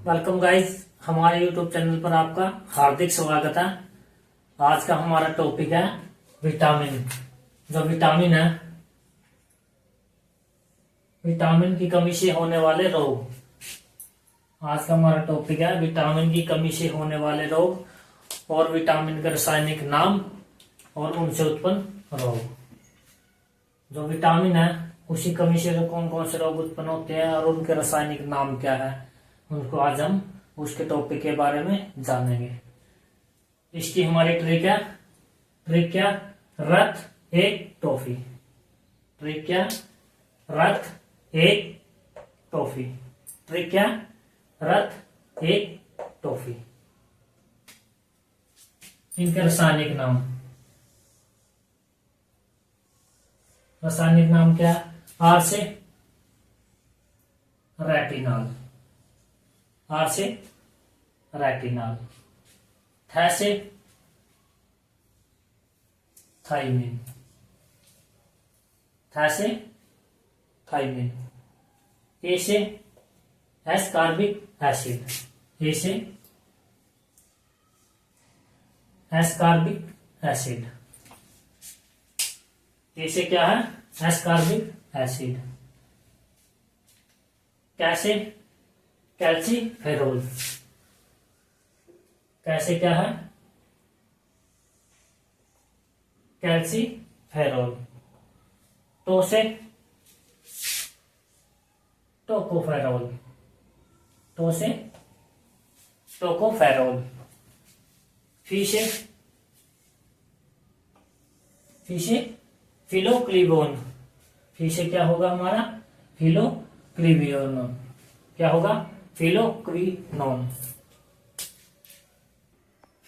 Welcome guys, हमारे YouTube channel पर आपका हार्दिक स्वागत है। आज का हमारा टॉपिक है विटामिन। जो विटामिन है, विटामिन की कमी से होने वाले रोग। आज का हमारा टॉपिक है विटामिन की कमी से होने वाले रोग और विटामिन के रासायनिक नाम और उनसे उत्पन्न रोग। जो विटामिन है उसी कमी से कौन कौन से रोग उत्पन्न होते हैं और उनके रासायनिक नाम क्या है, उनको आज हम उसके टॉपिक के बारे में जानेंगे। इसकी हमारी ट्रिक क्या, रथ एक टॉफी। ट्रिक क्या, रथ एक टॉफी। ट्रिक क्या, रथ एक टॉफी। इनके रासायनिक नाम, रासायनिक नाम क्या, आर से रेटिनॉल, आर से रेटिनॉल, थ से थाइमिन, थ से थाइमिन, ए से एस्कॉर्बिक एसिड, ए से एस्कॉर्बिक एसिड। ए से क्या है, एस्कॉर्बिक एसिड। कैसे, कैल्सीफेरोल, कैसे क्या है, कैल्सीफेरोल। तो से टोकोफेरोल, तो से टोकोफेरोल। फी से फिलोक्लिबोन, फी से क्या होगा हमारा, फिलोक्लिबियोन, क्या होगा, फिलोक्विनोन।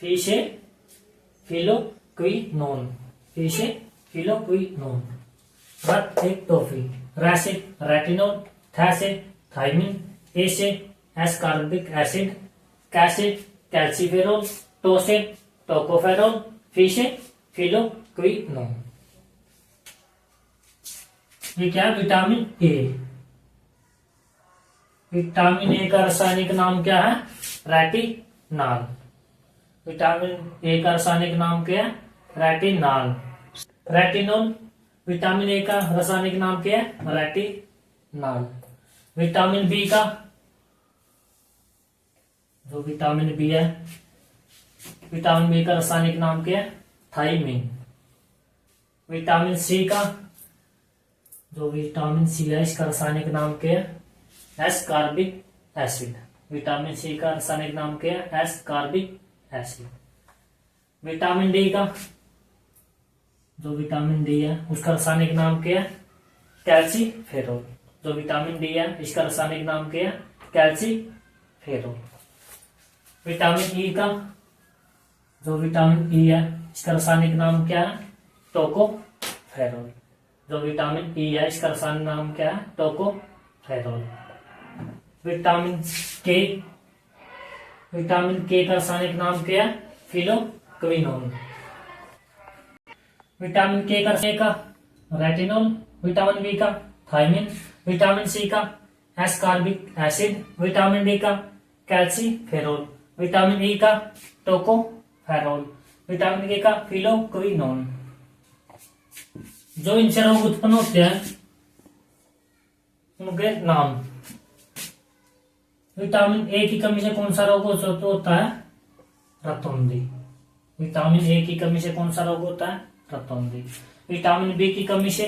फी से फिलोक्विनोन, फी से फिलोक्विनोन। रथ एक टॉफी, रै से रेटिनॉल, थ से थाइमिन, ए से एस्कॉर्बिक एसिड, कै से कैल्सीफेरोल, टो से टोकोफेरोल, फी से फिलोक्विनोन। ये क्या, विटामिन ए। विटामिन ए का रासायनिक नाम क्या है, रेटिनॉल। विटामिन ए का रासायनिक नाम क्या है, रेटिनॉल। रेटिनॉल, विटामिन ए का रासायनिक नाम क्या है, रेटिनॉल। विटामिन बी का, जो विटामिन बी है, विटामिन बी का रासायनिक नाम क्या है, थाइमिन। विटामिन सी का, जो विटामिन सी है, इसका रासायनिक नाम क्या है, एस्कॉर्बिक एसिड। विटामिन सी का रासायनिक नाम क्या है, एस्कॉर्बिक एसिड। विटामिन डी का, जो विटामिन डी है, उसका रासायनिक नाम क्या है, कैल्सीफेरोल। जो विटामिन डी है, इसका रासायनिक नाम क्या है, कैल्सीफेरोल। विटामिन ई का, जो विटामिन ई है, इसका रासायनिक नाम क्या है, टोकोफेरोल। जो विटामिन ई है, इसका रासायनिक नाम क्या है, टोकोफेरोल। विटामिन के, विटामिन के का रासायनिक नाम क्या है, फिलोक्विनोन। विटामिन के का रेटिनॉल, विटामिन बी का थाइमिन, विटामिन सी का एस्कॉर्बिक एसिड, विटामिन डी का कैल्सीफेरोल, विटामिन ई का टोकोफेरोल, विटामिन के का फिलोक्विनोन। जो इनसे रोग उत्पन्न होते हैं उनके नाम। विटामिन ए की कमी से कौन सा रोग होता है, रतौंधी। विटामिन ए की कमी से कौन सा रोग होता है, रतौंधी। विटामिन बी की कमी से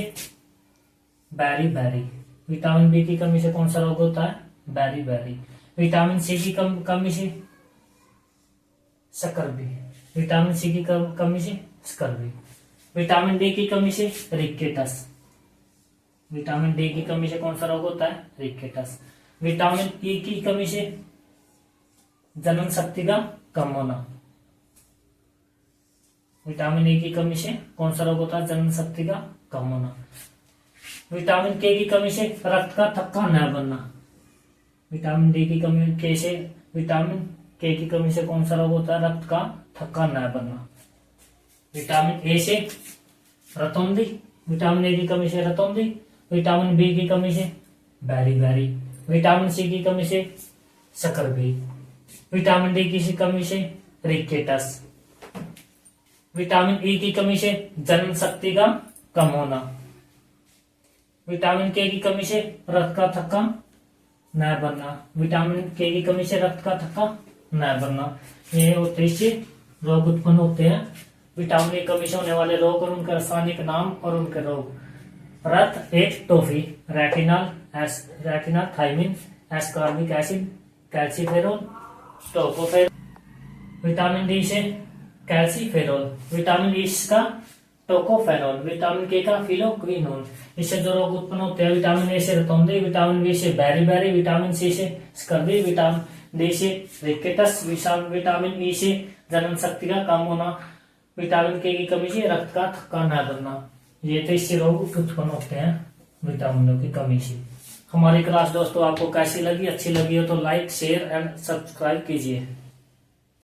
बेरी। विटामिन बी की कमी से कौन सा रोग होता है, बेरी। विटामिन सी की कमी से स्कर्वी। विटामिन सी की कमी से स्कर्वी। विटामिन डी की कमी से रिकेटस। विटामिन डी की कमी से कौन सा रोग होता है, रिकेटस। विटामिन ई की कमी से जनन शक्ति का कम होना। विटामिन ई की कमी से कौन सा रोग होता है, जनन शक्ति का कम होना। विटामिन के की कमी से रक्त का थक्का न बनना। विटामिन डी की कमी के से, विटामिन के की कमी से कौन सा रोग होता है, रक्त का थक्का न बनना। विटामिन ए से रतौंधी, विटामिन ए की कमी से रतौंधी। विटामिन बी की कमी से बेरी। विटामिन सी की कमी से शकरबी। विटामिन डी की कमी से रिकेटस। विटामिन ई की कमी से जनन शक्ति का कम होना। विटामिन के की कमी से रक्त का थक्का न बनना। विटामिन के की कमी से रक्त का थक्का न बनना। ये होते इससे रोग उत्पन्न होते हैं। विटामिन की कमी से होने वाले रोग और उनके रासायनिक नाम और उनके रोग। रक्त एक टोफी, retinal, thiamine, ascorbic acid, calciferol, tocopherol. Vitamin D से कैल्सीफेरोल। विटामिन ई का टोकोफेरोल। विटामिन के का फिलोक्विनोन। इससे जो रोग उत्पन्न होते हैं, विटामिन ए से रतौंधी, विटामिन बी से बेरी, विटामिन सी से स्कर्वी, विटामिन डी से रिकेटस, विटामिन ई से जनन शक्ति का कम होना, विटामिन के की कमी से रक्त का थक्का न बनना। ये तो इससे रोग उत्पन्न होते हैं विटामिनों की कमी से। हमारी क्लास दोस्तों आपको कैसी लगी? अच्छी लगी हो तो लाइक, शेयर एंड सब्सक्राइब कीजिए।